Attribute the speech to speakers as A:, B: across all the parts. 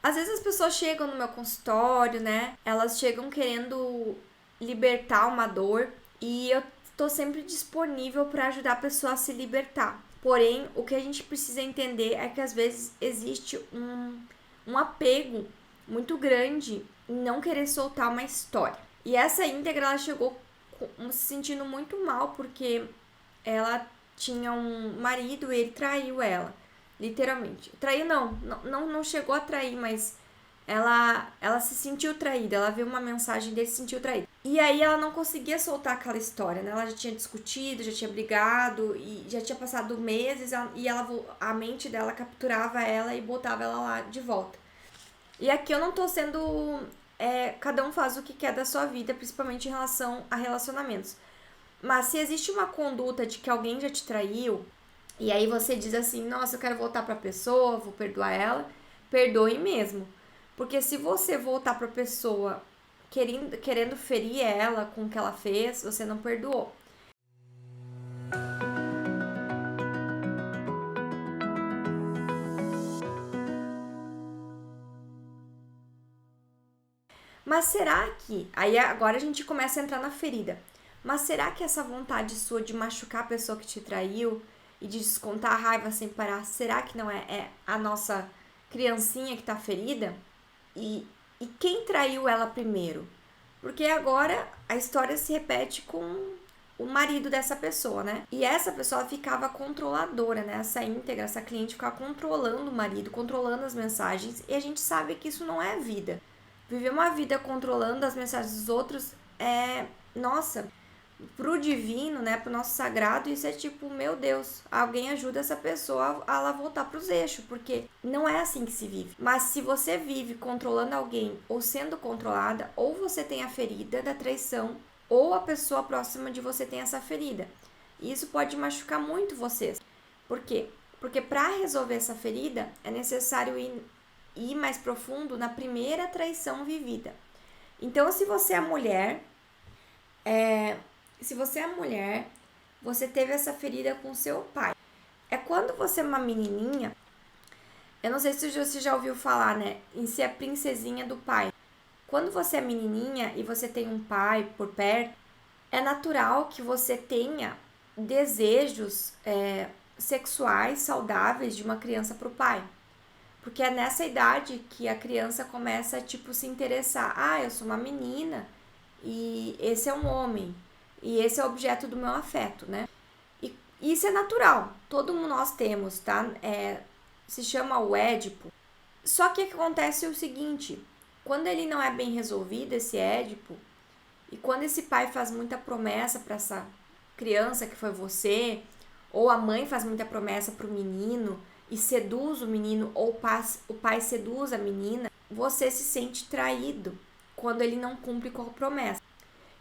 A: Às vezes as pessoas chegam no meu consultório, né? Elas chegam querendo libertar uma dor e eu tô sempre disponível para ajudar a pessoa a se libertar. Porém, o que a gente precisa entender é que às vezes existe um apego muito grande em não querer soltar uma história. E essa íntegra, ela chegou se sentindo muito mal porque ela tinha um marido e ele traiu ela. Literalmente. Traiu não chegou a trair, mas ela se sentiu traída. Ela viu uma mensagem dele e se sentiu traída. E aí ela não conseguia soltar aquela história, né? Ela já tinha discutido, já tinha brigado e já tinha passado meses e a mente dela capturava ela e botava ela lá de volta. E aqui eu não tô sendo... cada um faz o que quer da sua vida, principalmente em relação a relacionamentos. Mas se existe uma conduta de que alguém já te traiu, e aí você diz assim, nossa, eu quero voltar pra pessoa, vou perdoar ela, perdoe mesmo. Porque se você voltar pra pessoa querendo ferir ela com o que ela fez, você não perdoou. Mas será que... Aí agora a gente começa a entrar na ferida. Mas será que essa vontade sua de machucar a pessoa que te traiu e de descontar a raiva sem parar, será que não é a nossa criancinha que tá ferida? E quem traiu ela primeiro? Porque agora a história se repete com o marido dessa pessoa, né? E essa pessoa ficava controladora, né? Essa íntegra, essa cliente ficava controlando o marido, controlando as mensagens. E a gente sabe que isso não é vida. Viver uma vida controlando as mensagens dos outros nossa, pro divino, né, pro nosso sagrado, isso é tipo, meu Deus, alguém ajuda essa pessoa a ela voltar pros eixos, porque não é assim que se vive. Mas se você vive controlando alguém ou sendo controlada, ou você tem a ferida da traição, ou a pessoa próxima de você tem essa ferida. E isso pode machucar muito vocês. Por quê? Porque para resolver essa ferida, é necessário ir mais profundo na primeira traição vivida. Então, se você é mulher, você teve essa ferida com seu pai. É quando você é uma menininha, eu não sei se você já ouviu falar, né, em ser a princesinha do pai. Quando você é menininha e você tem um pai por perto, é natural que você tenha desejos sexuais saudáveis de uma criança pro pai. Porque é nessa idade que a criança começa a, tipo, se interessar. Ah, eu sou uma menina e esse é um homem. E esse é o objeto do meu afeto, né? E isso é natural. Todo mundo nós temos, tá? Se chama o Édipo. Só que acontece o seguinte. Quando ele não é bem resolvido, esse Édipo, e quando esse pai faz muita promessa para essa criança que foi você, ou a mãe faz muita promessa pro menino e seduz o menino, ou o pai seduz a menina, você se sente traído quando ele não cumpre com a promessa.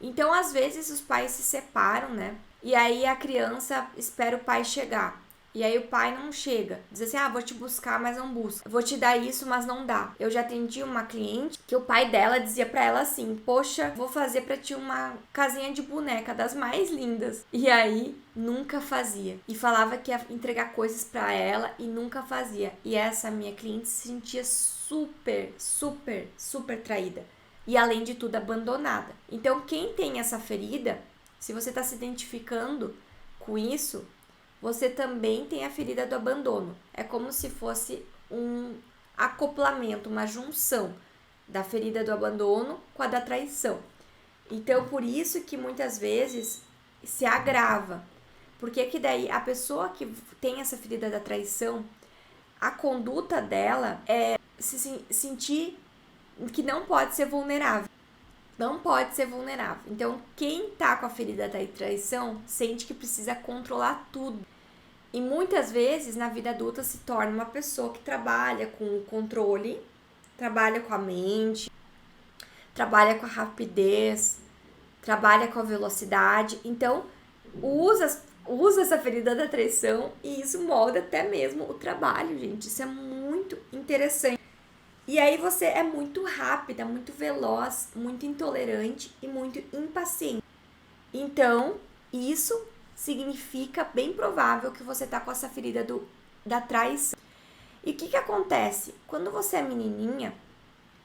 A: Então, às vezes, os pais se separam, né? E aí a criança espera o pai chegar. E aí o pai não chega. Diz assim, vou te buscar, mas não busca. Vou te dar isso, mas não dá. Eu já atendi uma cliente que o pai dela dizia pra ela assim, poxa, vou fazer pra ti uma casinha de boneca das mais lindas. E aí, nunca fazia. E falava que ia entregar coisas pra ela e nunca fazia. E essa minha cliente se sentia super, super, super traída. E além de tudo, abandonada. Então, quem tem essa ferida, se você está se identificando com isso, você também tem a ferida do abandono. É como se fosse um acoplamento, uma junção da ferida do abandono com a da traição. Então, por isso que muitas vezes se agrava. Porque que daí a pessoa que tem essa ferida da traição, a conduta dela é se sentir que não pode ser vulnerável. Não pode ser vulnerável. Então, quem tá com a ferida da traição sente que precisa controlar tudo. E muitas vezes, na vida adulta, se torna uma pessoa que trabalha com o controle, trabalha com a mente, trabalha com a rapidez, trabalha com a velocidade. Então, usa essa ferida da traição e isso molda até mesmo o trabalho, gente. Isso é muito interessante. E aí você é muito rápida, muito veloz, muito intolerante e muito impaciente. Então, isso significa bem provável que você tá com essa ferida da traição. E o que acontece? Quando você é menininha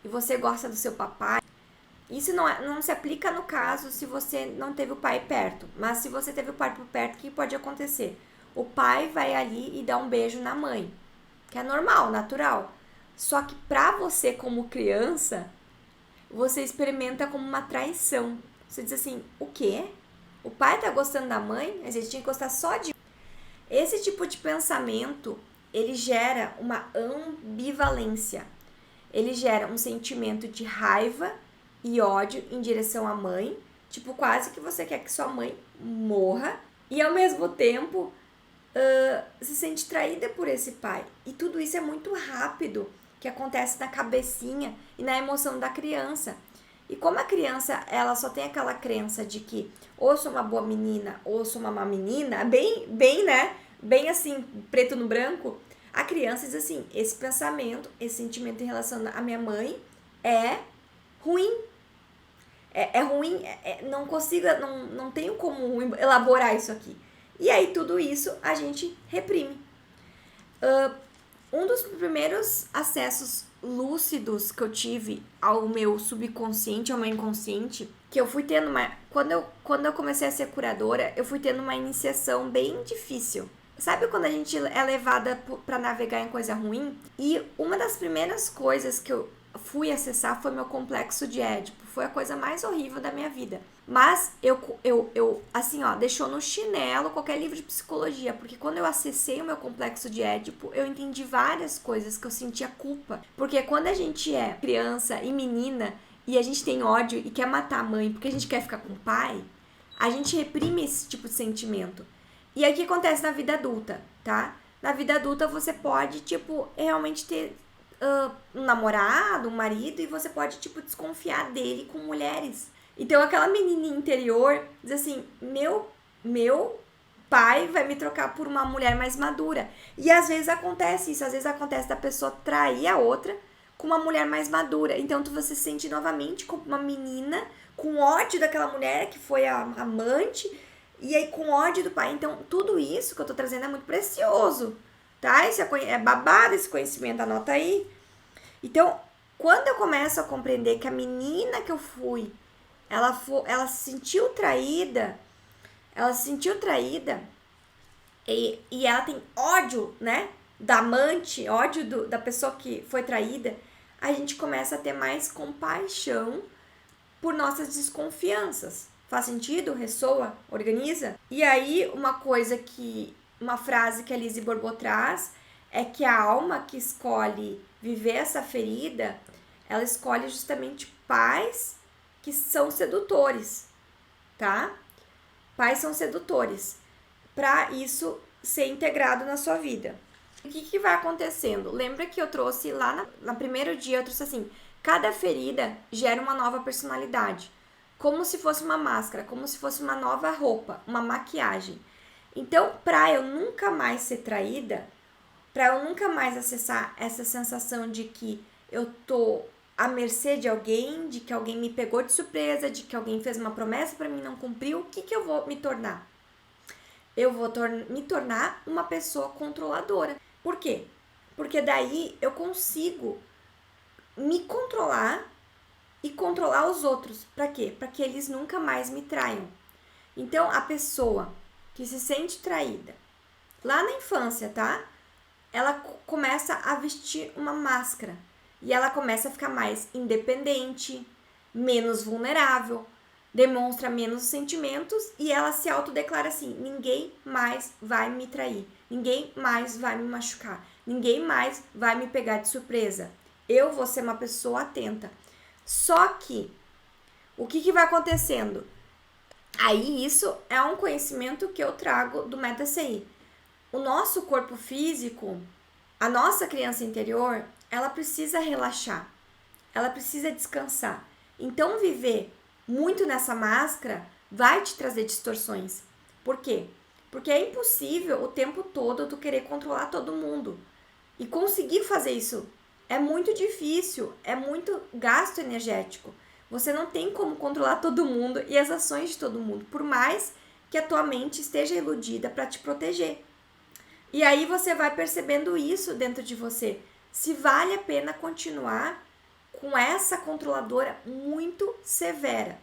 A: e você gosta do seu papai, isso não se aplica no caso se você não teve o pai perto. Mas se você teve o pai por perto, o que pode acontecer? O pai vai ali e dá um beijo na mãe, que é normal, natural. Só que pra você como criança, você experimenta como uma traição. Você diz assim, o quê? O pai tá gostando da mãe? A gente tinha que gostar só de... Esse tipo de pensamento, ele gera uma ambivalência. Ele gera um sentimento de raiva e ódio em direção à mãe. Tipo, quase que você quer que sua mãe morra. E ao mesmo tempo, se sente traída por esse pai. E tudo isso é muito rápido, que acontece na cabecinha e na emoção da criança. E como a criança, ela só tem aquela crença de que ou sou uma boa menina ou sou uma má menina, bem, né? Bem assim, preto no branco. A criança diz assim, esse pensamento, esse sentimento em relação à minha mãe é ruim. É ruim, não consigo, não tenho como elaborar isso aqui. E aí tudo isso a gente reprime. Um dos primeiros acessos lúcidos que eu tive ao meu subconsciente, ao meu inconsciente, que eu fui tendo uma... Quando eu comecei a ser curadora, eu fui tendo uma iniciação bem difícil. Sabe quando a gente é levada pra navegar em coisa ruim? E uma das primeiras coisas que eu fui acessar foi meu complexo de Édipo. Foi a coisa mais horrível da minha vida. Mas eu assim, ó, deixou no chinelo qualquer livro de psicologia, porque quando eu acessei o meu complexo de Édipo, eu entendi várias coisas que eu sentia culpa. Porque quando a gente é criança e menina e a gente tem ódio e quer matar a mãe porque a gente quer ficar com o pai, a gente reprime esse tipo de sentimento. E aí o que acontece na vida adulta, tá? Na vida adulta você pode, tipo, realmente ter um namorado, um marido, e você pode, tipo, desconfiar dele com mulheres. Então aquela menininha interior diz assim, meu pai vai me trocar por uma mulher mais madura. E às vezes acontece isso, às vezes acontece da pessoa trair a outra com uma mulher mais madura. Então você se sente novamente como uma menina com ódio daquela mulher que foi a amante, e aí com ódio do pai. Então tudo isso que eu tô trazendo é muito precioso, tá? Isso é babado, esse conhecimento, anota aí. Então, quando eu começo a compreender que a menina que eu fui, ela se sentiu traída, e ela tem ódio, né, da amante, ódio da pessoa que foi traída, a gente começa a ter mais compaixão por nossas desconfianças. Faz sentido? Ressoa? Organiza? E aí, uma frase que a Lise Borbot traz é que a alma que escolhe viver essa ferida, ela escolhe justamente pais que são sedutores, tá? Pais são sedutores, para isso ser integrado na sua vida. O que vai acontecendo? Lembra que eu trouxe lá no primeiro dia, eu trouxe assim, cada ferida gera uma nova personalidade, como se fosse uma máscara, como se fosse uma nova roupa, uma maquiagem. Então, para eu nunca mais ser traída, para eu nunca mais acessar essa sensação de que eu tô à mercê de alguém, de que alguém me pegou de surpresa, de que alguém fez uma promessa para mim e não cumpriu, o que eu vou me tornar? Eu vou me tornar uma pessoa controladora. Por quê? Porque daí eu consigo me controlar e controlar os outros. Para quê? Para que eles nunca mais me traiam. Então, a pessoa que se sente traída, lá na infância, tá? Ela começa a vestir uma máscara. E ela começa a ficar mais independente, menos vulnerável, demonstra menos sentimentos e ela se autodeclara assim, ninguém mais vai me trair, ninguém mais vai me machucar, ninguém mais vai me pegar de surpresa. Eu vou ser uma pessoa atenta. Só que, o que vai acontecendo? Aí isso é um conhecimento que eu trago do MetaCI. O nosso corpo físico, a nossa criança interior, ela precisa relaxar, ela precisa descansar. Então, viver muito nessa máscara vai te trazer distorções. Por quê? Porque é impossível o tempo todo tu querer controlar todo mundo. E conseguir fazer isso é muito difícil, é muito gasto energético. Você não tem como controlar todo mundo e as ações de todo mundo, por mais que a tua mente esteja iludida para te proteger. E aí você vai percebendo isso dentro de você. Se vale a pena continuar com essa controladora muito severa,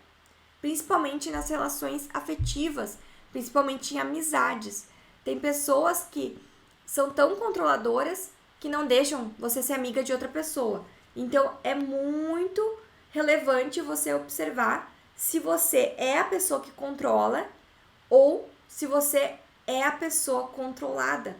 A: principalmente nas relações afetivas, principalmente em amizades. Tem pessoas que são tão controladoras que não deixam você ser amiga de outra pessoa. Então é muito relevante você observar se você é a pessoa que controla ou se você é a pessoa controlada.